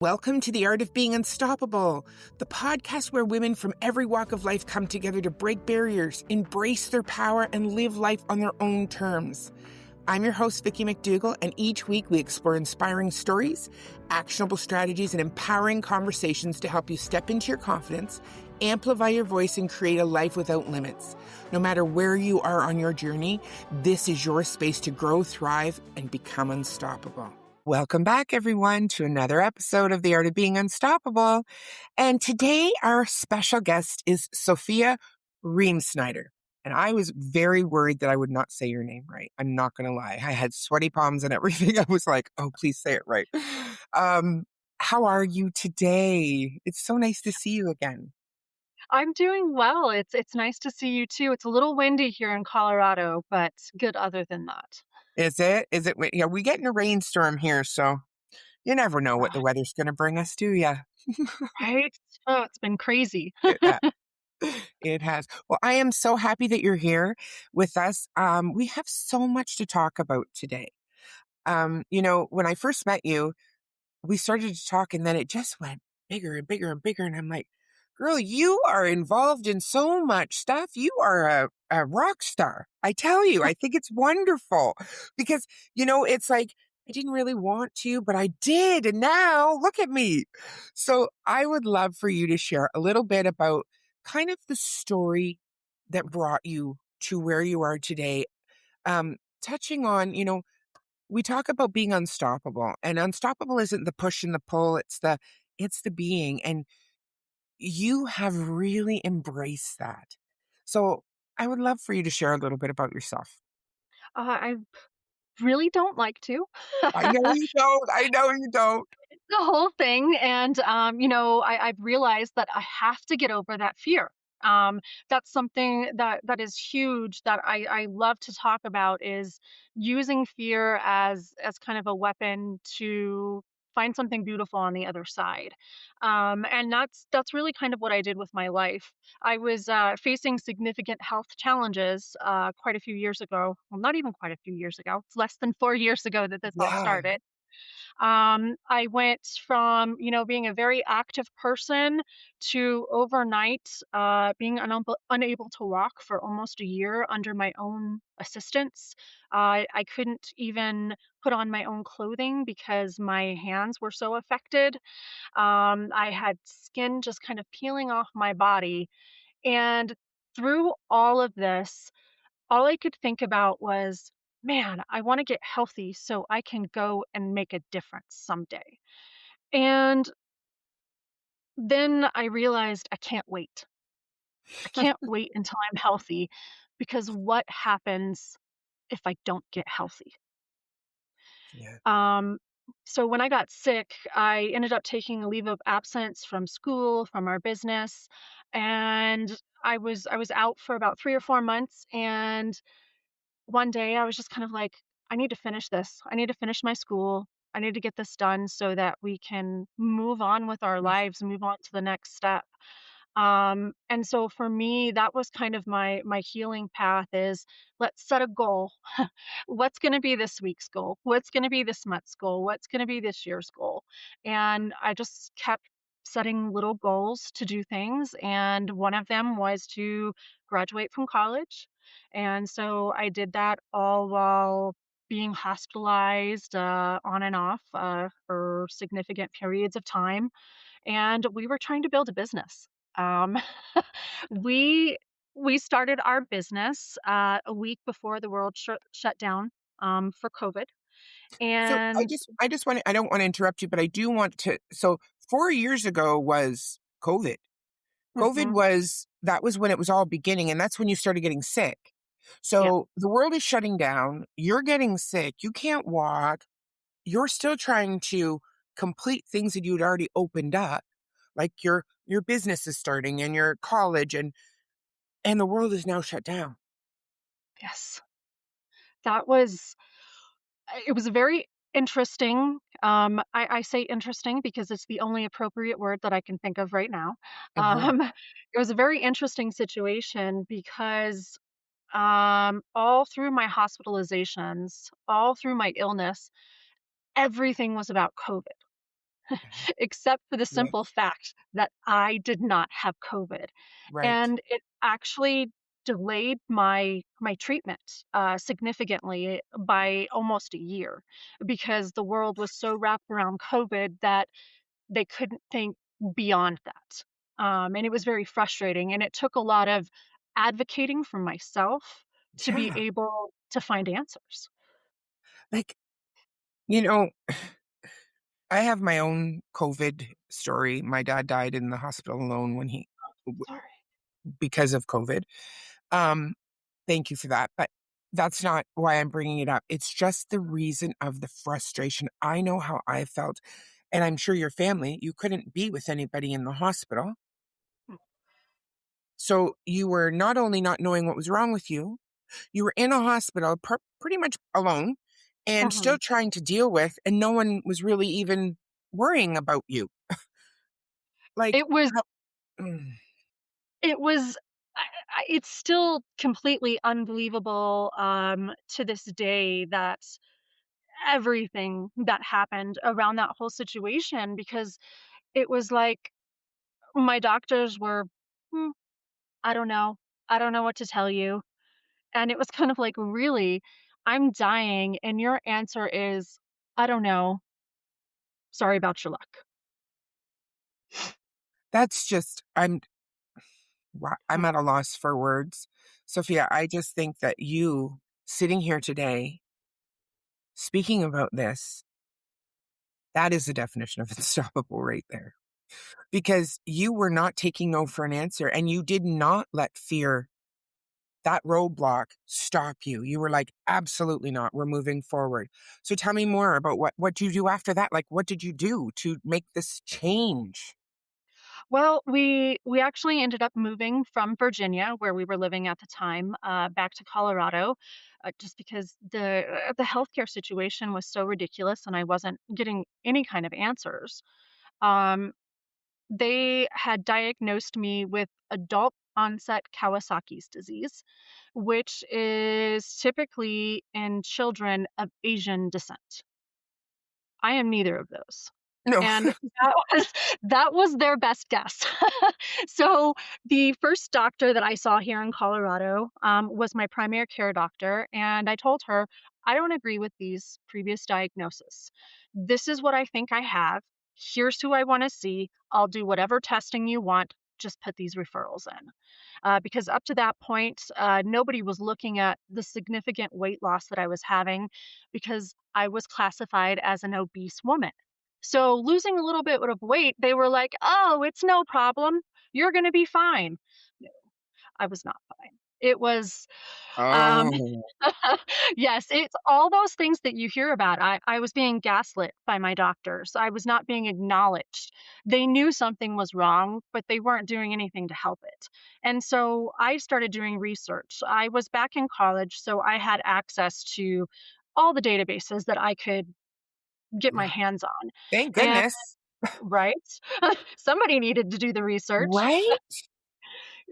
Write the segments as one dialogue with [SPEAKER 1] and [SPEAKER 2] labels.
[SPEAKER 1] Welcome to The Art of Being Unstoppable, the podcast where women from every walk of life come together to break barriers, embrace their power, and live life on their own terms. I'm your host, Vicki McDougall, and each week we explore inspiring stories, actionable strategies, and empowering conversations to help you step into your confidence, amplify your voice, and create a life without limits. No matter where you are on your journey, this is your space to grow, thrive, and become unstoppable. Welcome back, everyone, to another episode of The Art of Being Unstoppable. And today, our special guest is Sophia Reamsnyder. And I was very worried that I would not say your name right. I'm not going to lie. I had sweaty palms and everything. I was like, oh, please say it right. How are you today? It's so nice to see you again.
[SPEAKER 2] I'm doing well. It's nice to see you too. It's a little windy here in Colorado, but good other than that.
[SPEAKER 1] Is it? Yeah, we getting a rainstorm here, so you never know what the
[SPEAKER 2] Right.
[SPEAKER 1] weather's going to bring us, do you?
[SPEAKER 2] Right? Oh, it's been crazy.
[SPEAKER 1] It has. Well, I am so happy that you're here with us. We have so much to talk about today. When I first met you, we started to talk and then it just went bigger and bigger and bigger. And I'm like, girl, you are involved in so much stuff. You are a rock star. I tell you, I think it's wonderful because, it's like, I didn't really want to, but I did. And now look at me. So I would love for you to share a little bit about kind of the story that brought you to where you are today. Touching on, we talk about being unstoppable, and unstoppable isn't the push and the pull, it's the being, and you have really embraced that. So I would love for you to share a little bit about yourself.
[SPEAKER 2] I really don't like to.
[SPEAKER 1] I know you don't. I know you don't.
[SPEAKER 2] The whole thing, and, I've realized that I have to get over that fear. That's something that is huge that I love to talk about is using fear as kind of a weapon to find something beautiful on the other side. And that's really kind of what I did with my life. I was, facing significant health challenges, quite a few years ago. Well, not even quite a few years ago. It's less than 4 years ago that this all
[SPEAKER 1] Yeah.
[SPEAKER 2] started. I went from, being a very active person to overnight being unable to walk for almost a year under my own assistance. I couldn't even put on my own clothing because my hands were so affected. I had skin just kind of peeling off my body. And through all of this, all I could think about was, man, I want to get healthy so I can go and make a difference someday. And then I realized I can't wait. I can't wait until I'm healthy because what happens if I don't get healthy?
[SPEAKER 1] Yeah.
[SPEAKER 2] Um, so when I got sick, I ended up taking a leave of absence from school, from our business, and I was out for about 3 or 4 months. And one day I was just kind of like, I need to finish this. I need to finish my school. I need to get this done so that we can move on with our lives, move on to the next step. And so for me, that was kind of my healing path is let's set a goal. What's going to be this week's goal? What's going to be this month's goal? What's going to be this year's goal? And I just kept setting little goals to do things. And one of them was to graduate from college. And so I did that all while being hospitalized on and off for significant periods of time. And we were trying to build a business. Um, we we started our business a week before the world shut down for COVID,
[SPEAKER 1] So I
[SPEAKER 2] and
[SPEAKER 1] just I just want to I don't want to interrupt you, but I do want to. So 4 years ago was COVID. COVID
[SPEAKER 2] Mhm.
[SPEAKER 1] was that was when it was all beginning, and that's when you started getting sick.
[SPEAKER 2] Yeah,
[SPEAKER 1] So the world is shutting down. You're getting sick. You can't walk. You're still trying to complete things that you'd already opened up, like your business is starting and your college, and the world is now shut down.
[SPEAKER 2] yes, that was it was very interesting. I say interesting because it's the only appropriate word that I can think of right now.
[SPEAKER 1] Uh-huh.
[SPEAKER 2] It was a very interesting situation because all through my hospitalizations, all through my illness, everything was about COVID. except for the
[SPEAKER 1] Yeah,
[SPEAKER 2] simple fact that I did not have COVID.
[SPEAKER 1] right.
[SPEAKER 2] And it actually delayed my treatment significantly by almost a year because the world was so wrapped around COVID that they couldn't think beyond that. And it was very frustrating. And it took a lot of advocating for myself to be
[SPEAKER 1] Yeah.
[SPEAKER 2] able to find answers.
[SPEAKER 1] Like, you know, I have my own COVID story. My dad died in the hospital alone when
[SPEAKER 2] Sorry.
[SPEAKER 1] because of COVID. Um, Thank you for that, but that's not why I'm bringing it up. It's just the reason of the frustration. I know how I felt, and I'm sure your family, you couldn't be with anybody in the hospital. So you were not only not knowing what was wrong with you were in a hospital pretty much alone and
[SPEAKER 2] Mhm.
[SPEAKER 1] still trying to deal with, and no one was really even worrying about you. Like,
[SPEAKER 2] It was
[SPEAKER 1] how, mm,
[SPEAKER 2] It was it's still completely unbelievable, to this day that everything that happened around that whole situation because it was like my doctors were, "Hmm, I don't know. I don't know what to tell you." And it was kind of like, "Really? I'm dying, and your answer is, 'I don't know. Sorry about your luck.'"
[SPEAKER 1] that's just, I'm
[SPEAKER 2] Hmm.
[SPEAKER 1] at a loss for words. Sophia, I just think that you sitting here today speaking about this, that is the definition of unstoppable right there. Because you were not taking no for an answer and you did not let fear, that roadblock, stop you. You were like, absolutely not. We're moving forward. So tell me more about what you do after that. Like, what did you do to make this change?
[SPEAKER 2] Well, we actually ended up moving from Virginia, where we were living at the time, back to Colorado, just because the healthcare situation was so ridiculous, and I wasn't getting any kind of answers. Um, they had diagnosed me with adult onset Kawasaki's disease, which is typically in children of Asian descent. I am neither of those.
[SPEAKER 1] No.
[SPEAKER 2] And was that was their best guess. So, the first doctor that I saw here in Colorado, was my primary care doctor, and I told her, "I don't agree with these previous diagnoses. This is what I think I have. Here's who I wanna see. I'll do whatever testing you want. Just put these referrals in." Because up to that point, nobody was looking at the significant weight loss that I was having because I was classified as an obese woman. So losing a little bit of weight, they were like, "Oh, it's no problem. You're going to be fine." No, I was not fine. It was um
[SPEAKER 1] Oh,
[SPEAKER 2] yes, it's all those things that you hear about. I was being gaslit by my doctors. I was not being acknowledged. They knew something was wrong, but they weren't doing anything to help it. And so I started doing research. I was back in college, so I had access to all the databases that I could get my hands on.
[SPEAKER 1] thank
[SPEAKER 2] And
[SPEAKER 1] goodness.
[SPEAKER 2] right? Somebody needed to do the research.
[SPEAKER 1] Right?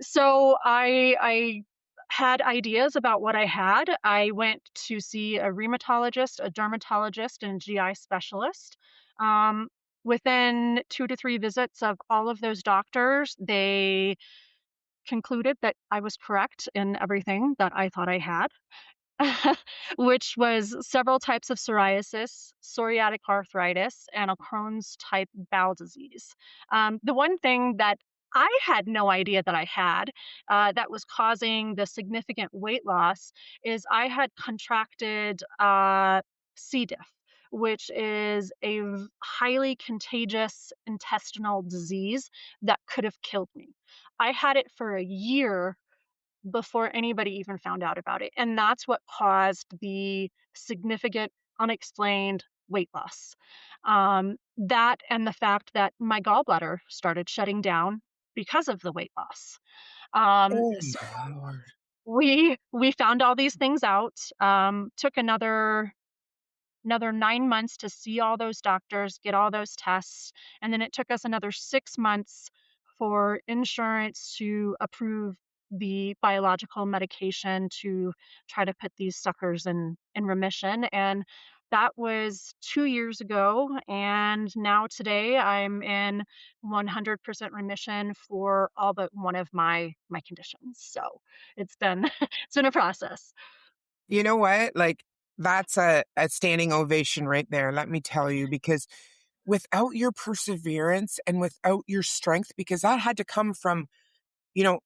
[SPEAKER 2] So I had ideas about what I had. I went to see a rheumatologist, a dermatologist, and a GI specialist. Um, Within 2 to 3 visits of all of those doctors, they concluded that I was correct in everything that I thought I had. Which was several types of psoriasis, psoriatic arthritis, and a Crohn's type bowel disease. The one thing that I had no idea that I had that was causing the significant weight loss is I had contracted C. diff, which is a highly contagious intestinal disease that could have killed me. I had it for a year before anybody even found out about it, and that's what caused the significant unexplained weight loss. That and the fact that my gallbladder started shutting down because of the weight loss.
[SPEAKER 1] Oh
[SPEAKER 2] So
[SPEAKER 1] my Lord.
[SPEAKER 2] we found all these things out, took another 9 months to see all those doctors, get all those tests, and then it took us another 6 months for insurance to approve the biological medication to try to put these suckers in remission, and That was 2 years ago, and now today I'm in 100% remission for all but one of my conditions. So, it's been it's been a process.
[SPEAKER 1] You know what? Like, that's a standing ovation right there, let me tell you, because without your perseverance and without your strength, because that had to come from, you know,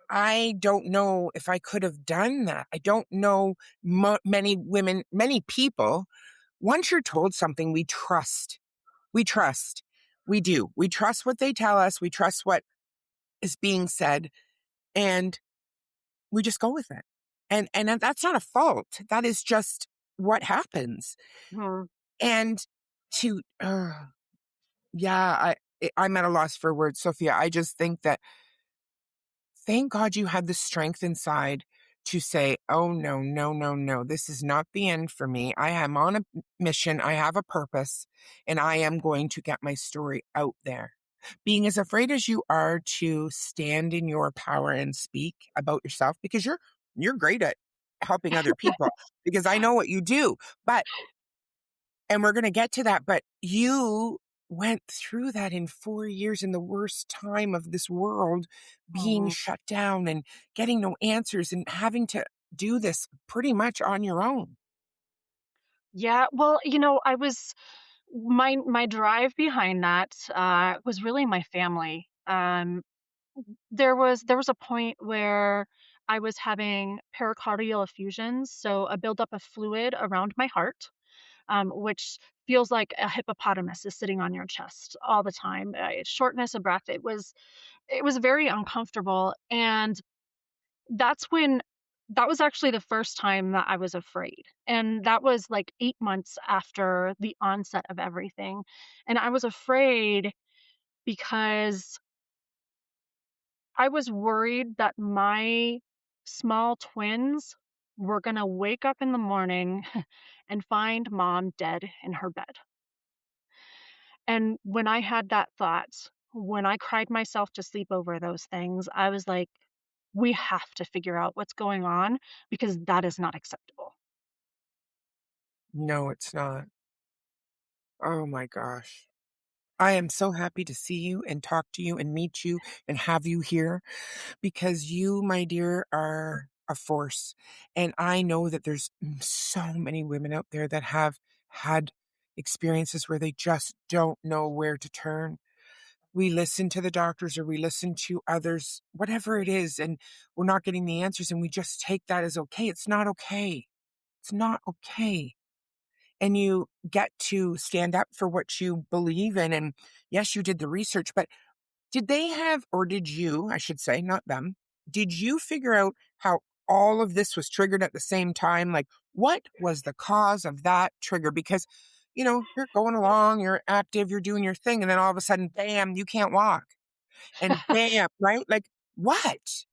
[SPEAKER 1] I don't know if I could have done that. I don't know many women, many people. Once you're told something, we trust. We trust. We do. We trust what they tell us. We trust what is being said, and we just go with it. And that's not a fault. That is just what happens.
[SPEAKER 2] Mhm.
[SPEAKER 1] And to, yeah, I'm at a loss for words, Sophia. I just think that thank God you had the strength inside to say, oh, no, no, no, no, this is not the end for me. I am on a mission. I have a purpose, and I am going to get my story out there. Being as afraid as you are to stand in your power and speak about yourself, because you're great at helping other people, because I know what you do. But and we're going to get to that, but you went through that in 4 years in the worst time of this world, being
[SPEAKER 2] Mhm.
[SPEAKER 1] shut down and getting no answers and having to do this pretty much on your own.
[SPEAKER 2] Yeah, well, I was my drive behind that, was really my family. There was a point where I was having pericardial effusions, so a buildup of fluid around my heart, which feels like a hippopotamus is sitting on your chest all the time. Shortness of breath. It was very uncomfortable, and that's when that was actually the first time that I was afraid. And that was like 8 months after the onset of everything. And I was afraid because I was worried that my small twins were gonna wake up in the morning and find mom dead in her bed. And when I had that thought, when I cried myself to sleep over those things, I was like, "We have to figure out what's going on because that is not acceptable."
[SPEAKER 1] No, it's not. Oh my gosh. I am so happy to see you and talk to you and meet you and have you here, because you, my dear, are a force. And I know that there's so many women out there that have had experiences where they just don't know where to turn. We listen to the doctors or we listen to others, whatever it is, and we're not getting the answers, and we just take that as okay. It's not okay. It's not okay. And you get to stand up for what you believe in. And yes, you did the research, but did they have, or did you, I should say, not them, did you figure out how all of this was triggered at the same time? Like, what was the cause of that trigger? Because, you're going along, you're active, you're doing your thing, and then all of a sudden, bam, you can't walk. And bam, right? Like, what?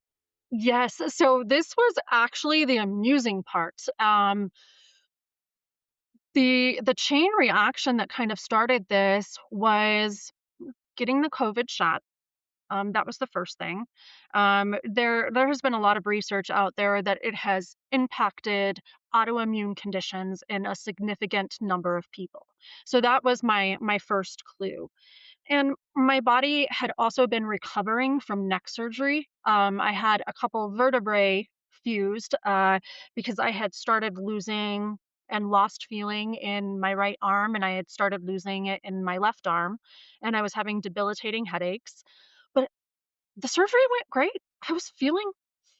[SPEAKER 2] Yes, so this was actually the amusing part. The chain reaction that kind of started this was getting the COVID shot. That was the first thing. There has been a lot of research out there that it has impacted autoimmune conditions in a significant number of people. So that was my first clue. And my body had also been recovering from neck surgery. I had a couple vertebrae fused because I had started losing and lost feeling in my right arm, and I had started losing it in my left arm, and I was having debilitating headaches. But the surgery went great. I was feeling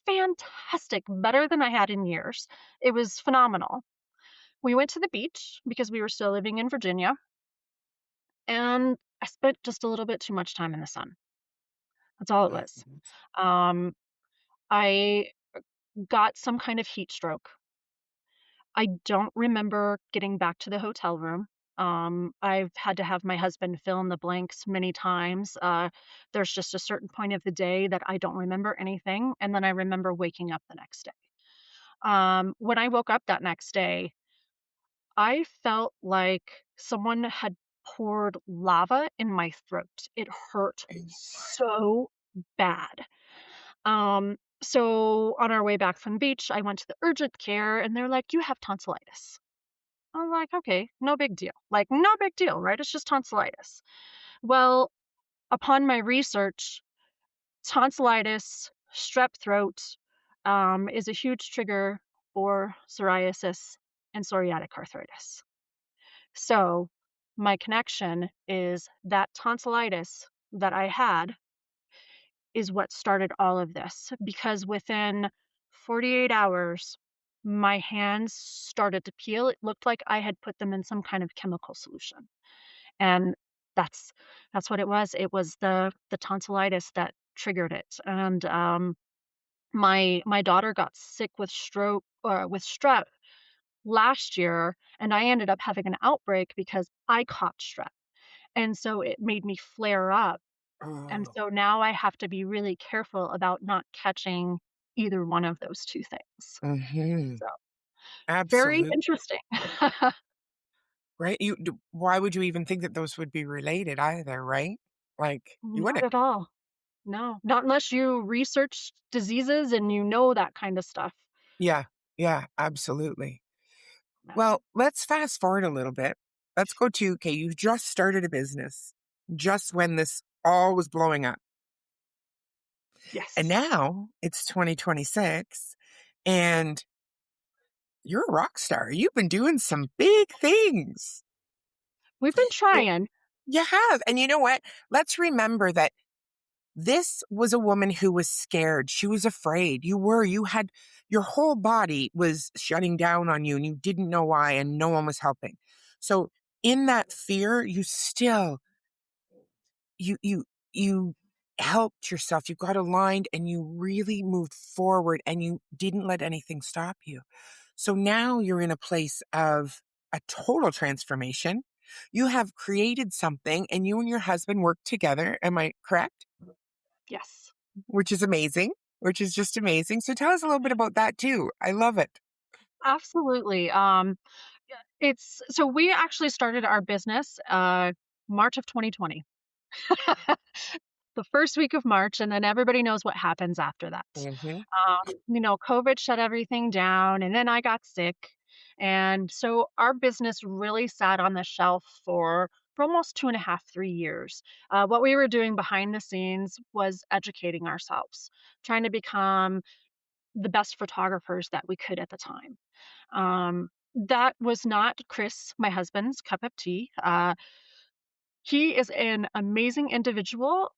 [SPEAKER 2] fantastic, better than I had in years. It was phenomenal. We went to the beach because we were still living in Virginia, and I spent just a little bit too much time in the sun. That's all it was. Um, I got some kind of heat stroke. I don't remember getting back to the hotel room. I've had to have my husband fill in the blanks many times. There's just a certain point of the day that I don't remember anything, and then I remember waking up the next day. When I woke up that next day, I felt like someone had poured lava in my throat. It hurt so bad. So on our way back from the beach, I went to the urgent care and they're like, "You have tonsillitis." I'm like, "Okay, no big deal." Like, no big deal, right? It's just tonsillitis. Well, upon my research, tonsillitis, strep throat, is a huge trigger for psoriasis and psoriatic arthritis. So, my connection is that tonsillitis that I had is what started all of this because within 48 hours, my hands started to peel. It looked like I had put them in some kind of chemical solution. And that's that's what it was. It was the tonsillitis that triggered it. And my daughter got sick with stroke with strep last year, and I ended up having an outbreak because I caught strep. And so it made me flare up. And
[SPEAKER 1] Oh,
[SPEAKER 2] so now I have to be really careful about not catching either one of those 2 things.
[SPEAKER 1] hmm,
[SPEAKER 2] So, very
[SPEAKER 1] absolutely.
[SPEAKER 2] interesting.
[SPEAKER 1] Right? Why would you even think that those would be related either, right? Like, you
[SPEAKER 2] Not
[SPEAKER 1] wouldn't.
[SPEAKER 2] at all. No, not unless you research diseases and you know that kind of stuff.
[SPEAKER 1] Yeah, yeah, absolutely.
[SPEAKER 2] No.
[SPEAKER 1] Well, let's fast forward a little bit. Let's go to, okay, you just started a business just when this all was blowing up. And
[SPEAKER 2] Yes.
[SPEAKER 1] now it's 2026 and you're a rock star. You've been doing some big things.
[SPEAKER 2] We've been
[SPEAKER 1] And
[SPEAKER 2] trying.
[SPEAKER 1] you have. And you know what? Let's remember that this was a woman who was scared. She was afraid. You had your whole body was shutting down on you and you didn't know why and no one was helping. So in that fear, you helped yourself. You got aligned and you really moved forward and you didn't let anything stop you. So now you're in a place of a total transformation. You have created something and you and your husband work together. Am I correct?
[SPEAKER 2] Yes.
[SPEAKER 1] Which is amazing, which is just amazing. So tell us a little bit about that too. I love it.
[SPEAKER 2] Absolutely. Yeah, it's so we actually started our business, March of 2020. The first week of March, and then everybody knows what happens after that.
[SPEAKER 1] Mhm.
[SPEAKER 2] COVID shut everything down, and then I got sick. And so our business really sat on the shelf for almost 2.5, 3 years. What we were doing behind the scenes was educating ourselves, trying to become the best photographers that we could at the time. That was not Chris, my husband's cup of tea. He is an amazing individual,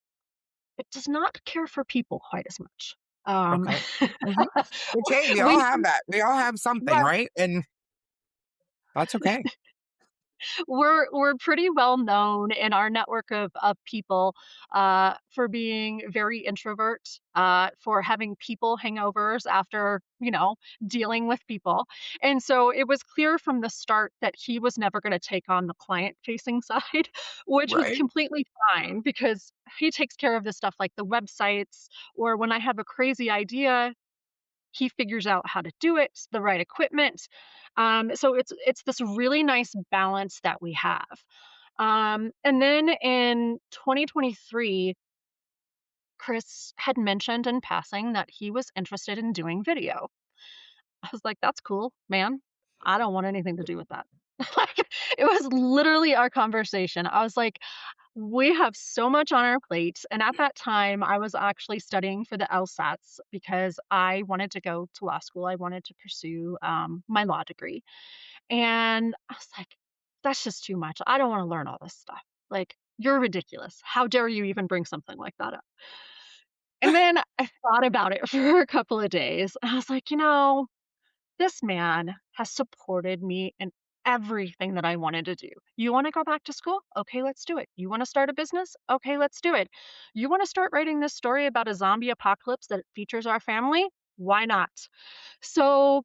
[SPEAKER 2] but does not care for people quite as much. Um,
[SPEAKER 1] Okay. Mhm. Which, hey, we all
[SPEAKER 2] we
[SPEAKER 1] have that. We all have something,
[SPEAKER 2] yeah,
[SPEAKER 1] right? And that's okay.
[SPEAKER 2] we're pretty well known in our network of people for being very introvert, for having people hangovers after dealing with people, and so it was clear from the start that he was never going to take on the client facing side, which was
[SPEAKER 1] Right?
[SPEAKER 2] completely fine because he takes care of the stuff like the websites, or when I have a crazy idea he figures out how to do it, the right equipment. So it's this really nice balance that we have. And then in 2023, Chris had mentioned in passing that he was interested in doing video. I was like, "That's cool, man. I don't want anything to do with that." Like, it was literally our conversation. I was like, we have so much on our plate, and at that time, I was actually studying for the LSATs because I wanted to go to law school. I wanted to pursue, my law degree, and I was like, "That's just too much. I don't wanna learn all this stuff. Like, you're ridiculous. How dare you even bring something like that up?" And then I thought about it for a couple of days, and I was like, this man has supported me in everything that I wanted to do. You want to go back to school? Okay, let's do it. You want to start a business? Okay, let's do it. You want to start writing this story about a zombie apocalypse that features our family? Why not? So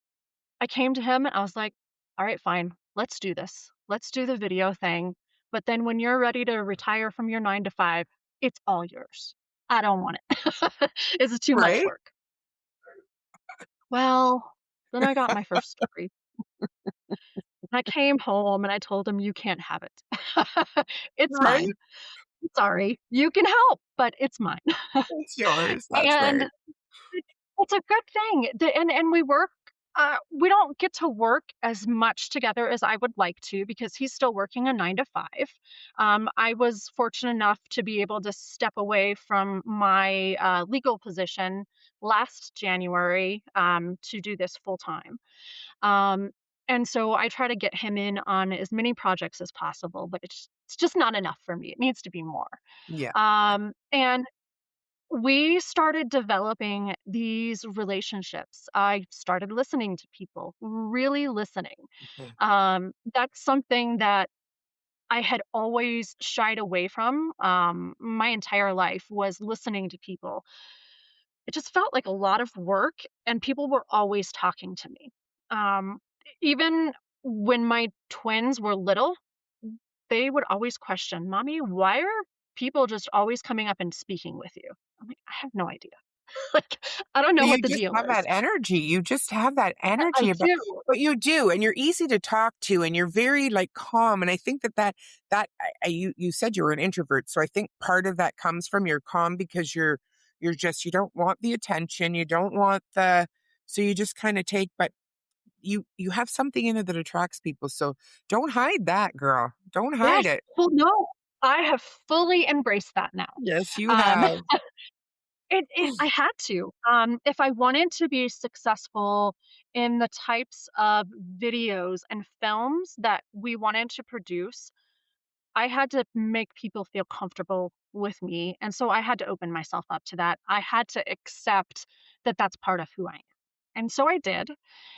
[SPEAKER 2] I came to him and I was like, all right, fine. Let's do this. Let's do the video thing. But then when you're ready to retire from your 9 to 5, it's all yours. I don't want it. It's too much
[SPEAKER 1] Right?
[SPEAKER 2] work. Well, then I got my first story. I came home and I told him, "You can't have it. It's
[SPEAKER 1] Right?
[SPEAKER 2] mine. Sorry. You can help, but it's mine."
[SPEAKER 1] It's yours. That's
[SPEAKER 2] And
[SPEAKER 1] right.
[SPEAKER 2] it's a good thing. The and we work. We don't get to work as much together as I would like to because he's still working a 9 to 5. I was fortunate enough to be able to step away from my legal position last January to do this full time. Um, and so I try to get him in on as many projects as possible, but it's just not enough for me. It needs to be more.
[SPEAKER 1] Yeah.
[SPEAKER 2] And we started developing these relationships. I started listening to people, really listening.
[SPEAKER 1] Mhm.
[SPEAKER 2] That's something that I had always shied away from my entire life was listening to people. It just felt like a lot of work, and people were always talking to me. Even when my twins were little, they would always question, "Mommy, why are people just always coming up and speaking with you?" I'm like, "I have no idea." Like, I don't know
[SPEAKER 1] Well,
[SPEAKER 2] what
[SPEAKER 1] you
[SPEAKER 2] the
[SPEAKER 1] just
[SPEAKER 2] deal
[SPEAKER 1] have that
[SPEAKER 2] is.
[SPEAKER 1] energy. You just have that
[SPEAKER 2] I
[SPEAKER 1] energy about
[SPEAKER 2] do.
[SPEAKER 1] but you do, and you're easy to talk to, and you're very, like, calm, and I think that you said you were an introvert, so I think part of that comes from you're calm because you're just you don't want the attention, you don't want the so you just kinda take but you have something in it that attracts people, so don't hide that, girl. Don't hide
[SPEAKER 2] Yes.
[SPEAKER 1] it.
[SPEAKER 2] Well, no, I have fully embraced that now.
[SPEAKER 1] Yes, you
[SPEAKER 2] Um,
[SPEAKER 1] have.
[SPEAKER 2] I had to. If I wanted to be successful in the types of videos and films that we wanted to produce, I had to make people feel comfortable with me, and so I had to open myself up to that. I had to accept that that's part of who I am. And so I did,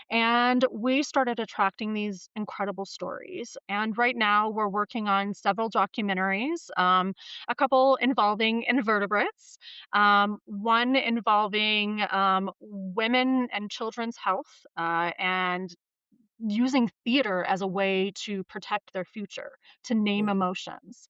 [SPEAKER 2] and we started attracting these incredible stories. And right now we're working on several documentaries, a couple involving invertebrates, one involving women and children's health, and using theater as a way to protect their future, to name
[SPEAKER 1] Mhm.
[SPEAKER 2] emotions.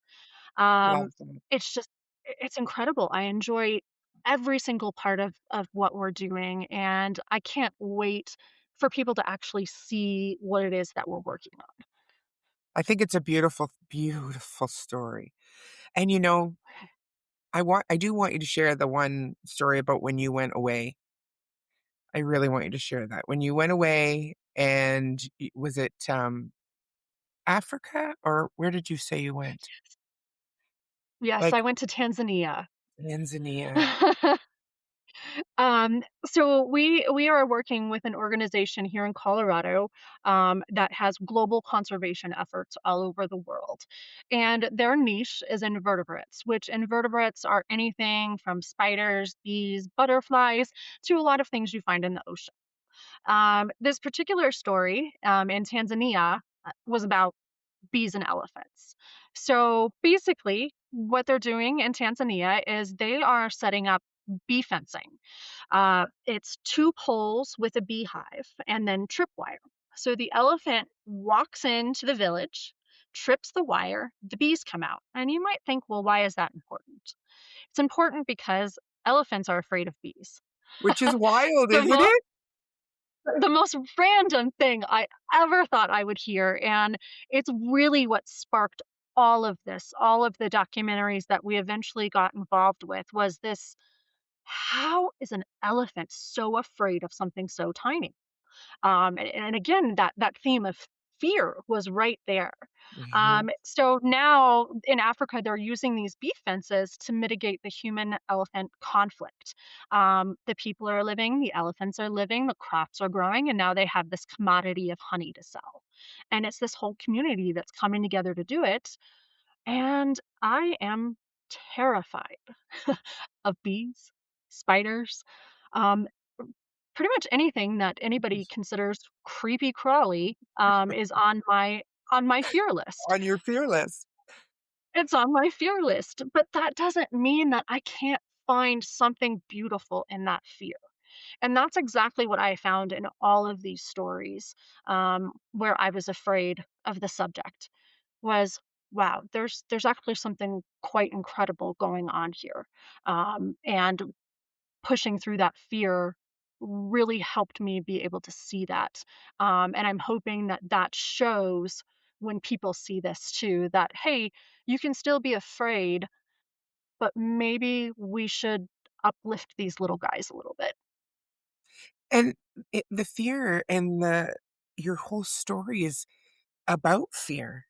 [SPEAKER 2] Um,
[SPEAKER 1] Love that.
[SPEAKER 2] it's just it's incredible. I enjoy every single part of what we're doing, and I can't wait for people to actually see what it is that we're working on.
[SPEAKER 1] I think it's a beautiful, beautiful story, and, I do want you to share the one story about when you went away. I really want you to share that. When you went away and was it, Africa, or where did you say you went?
[SPEAKER 2] Yes,
[SPEAKER 1] Like,
[SPEAKER 2] I went to Tanzania.
[SPEAKER 1] Tanzania.
[SPEAKER 2] So we are working with an organization here in Colorado that has global conservation efforts all over the world, and their niche is invertebrates, which invertebrates are anything from spiders, bees, butterflies, to a lot of things you find in the ocean. This particular story in Tanzania was about bees and elephants. So basically, what they're doing in Tanzania is they are setting up bee fencing. It's two poles with a beehive and then tripwire. So the elephant walks into the village, trips the wire, the bees come out. And you might think, well, why is that important? It's important because elephants are afraid of bees.
[SPEAKER 1] Which is wild,
[SPEAKER 2] the,
[SPEAKER 1] isn't
[SPEAKER 2] mo-
[SPEAKER 1] it?
[SPEAKER 2] the most random thing I ever thought I would hear. And it's really what sparked all of this, all of the documentaries that we eventually got involved with was this: how is an elephant so afraid of something so tiny? And again, that theme of fear was right there.
[SPEAKER 1] Mhm.
[SPEAKER 2] So now in Africa, they're using these beef fences to mitigate the human elephant conflict. The people are living, the elephants are living, the crops are growing, and now they have this commodity of honey to sell. And it's this whole community that's coming together to do it. And I am terrified of bees, spiders, um, pretty much anything that anybody considers creepy crawly, is on my fear list.
[SPEAKER 1] On your fear list.
[SPEAKER 2] It's on my fear list, but that doesn't mean that I can't find something beautiful in that fear. And that's exactly what I found in all of these stories, where I was afraid of the subject was, wow, there's actually something quite incredible going on here. And pushing through that fear really helped me be able to see that. And I'm hoping that that shows when people see this too, that, hey, you can still be afraid, but maybe we should uplift these little guys a little bit.
[SPEAKER 1] And the fear and your whole story is about fear.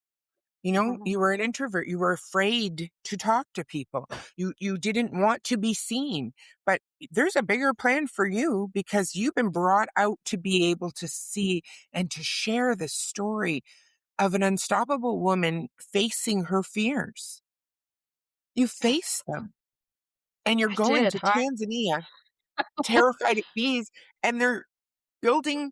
[SPEAKER 1] You know,
[SPEAKER 2] Mhm.
[SPEAKER 1] you were an introvert. You were afraid to talk to people. You didn't want to be seen. But there's a bigger plan for you because you've been brought out to be able to see and to share the story of an unstoppable woman facing her fears. You face
[SPEAKER 2] Yes,
[SPEAKER 1] them and you're
[SPEAKER 2] I
[SPEAKER 1] going
[SPEAKER 2] did.
[SPEAKER 1] to Tanzania terrified of bees and they're building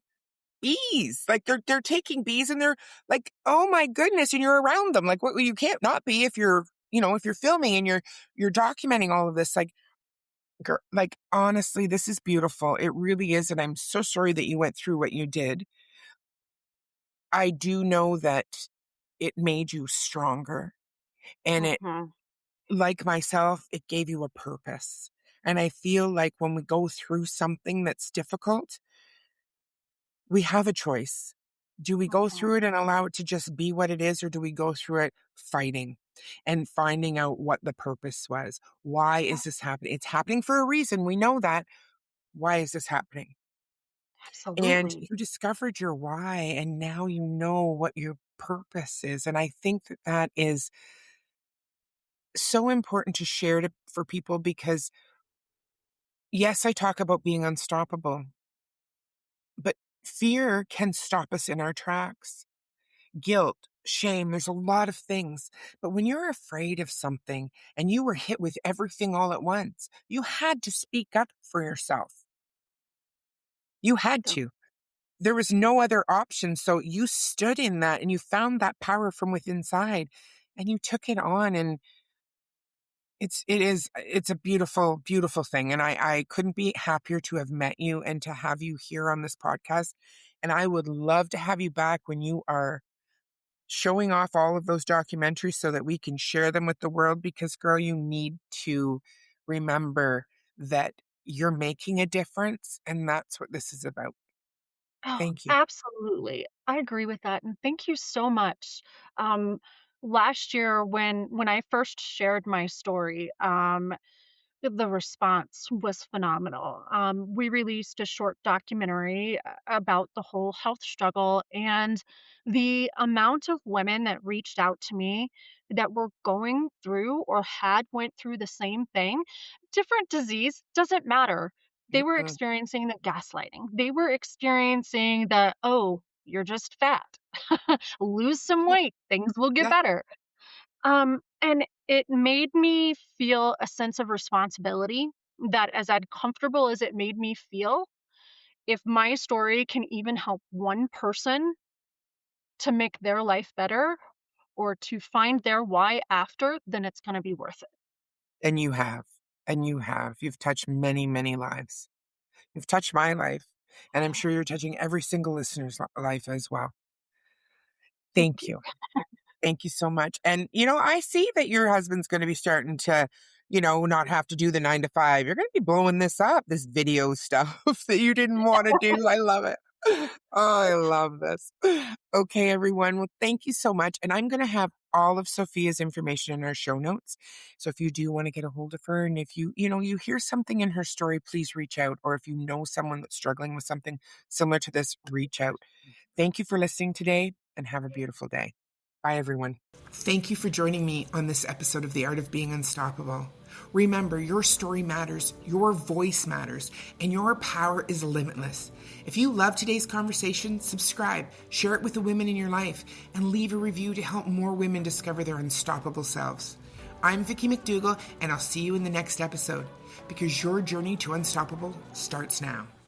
[SPEAKER 1] bees. Like they're taking bees and they're like, oh my goodness, and you're around them. Like what you can't not be if you're, if you're filming and you're documenting all of this. Like like honestly, this is beautiful. It really is. And I'm so sorry that you went through what you did. I do know that it made you stronger. And it,
[SPEAKER 2] Mhm.
[SPEAKER 1] like myself, it gave you a purpose. And I feel like when we go through something that's difficult, we have a choice. Do we go
[SPEAKER 2] Mhm.
[SPEAKER 1] through it and allow it to just be what it is, or do we go through it fighting and finding out what the purpose was? Why
[SPEAKER 2] Yeah,
[SPEAKER 1] is this happening? It's happening for a reason. We know that. Why is this happening? And
[SPEAKER 2] absolutely.
[SPEAKER 1] you discovered your why, and now you know what your purpose is. And I think that that is so important to share for people because, yes, I talk about being unstoppable, but fear can stop us in our tracks. Guilt, shame, there's a lot of things. But when you're afraid of something and you were hit with everything all at once, you had to speak up for yourself. You had
[SPEAKER 2] So
[SPEAKER 1] to. There was no other option. So you stood in that and you found that power from within inside and you took it on. And it's a beautiful, beautiful thing. And I couldn't be happier to have met you and to have you here on this podcast. And I would love to have you back when you are showing off all of those documentaries so that we can share them with the world because, girl, you need to remember that you're making a difference, and that's what this is about.
[SPEAKER 2] oh,
[SPEAKER 1] Thank you.
[SPEAKER 2] absolutely. I agree with that, and thank you so much. Um, Last year when I first shared my story, the response was phenomenal. We released a short documentary about the whole health struggle and the amount of women that reached out to me that were going through or had went through the same thing. Different disease doesn't matter. They were
[SPEAKER 1] Mm-mm.
[SPEAKER 2] experiencing the gaslighting. They were experiencing the, oh, you're just fat. Lose some
[SPEAKER 1] Yeah,
[SPEAKER 2] weight, things will get
[SPEAKER 1] yeah.
[SPEAKER 2] better. And it made me feel a sense of responsibility that as uncomfortable as it made me feel, if my story can even help one person to make their life better or to find their why after, then it's going to be worth it.
[SPEAKER 1] And you have. And you have. You've touched many, many lives. You've touched my life, and I'm sure you're touching every single listener's life as well.
[SPEAKER 2] Thank
[SPEAKER 1] Thank
[SPEAKER 2] you.
[SPEAKER 1] you. Thank you so much. And, I see that your husband's going to be starting to, not have to do the 9 to 5. You're going to be blowing this up, this video stuff that you didn't want to do. I love it. Oh, I love this. Okay, everyone. Well, thank you so much. And I'm going to have all of Sophia's information in our show notes. So if you do want to get a hold of her and if you hear something in her story, please reach out. Or if you know someone that's struggling with something similar to this, reach out. Thank you for listening today and have a beautiful day. Bye, everyone. Thank you for joining me on this episode of The Art of Being Unstoppable. Remember, your story matters, your voice matters, and your power is limitless. If you love today's conversation, subscribe, share it with the women in your life, and leave a review to help more women discover their unstoppable selves. I'm Vicki McDougall, and I'll see you in the next episode because your journey to unstoppable starts now.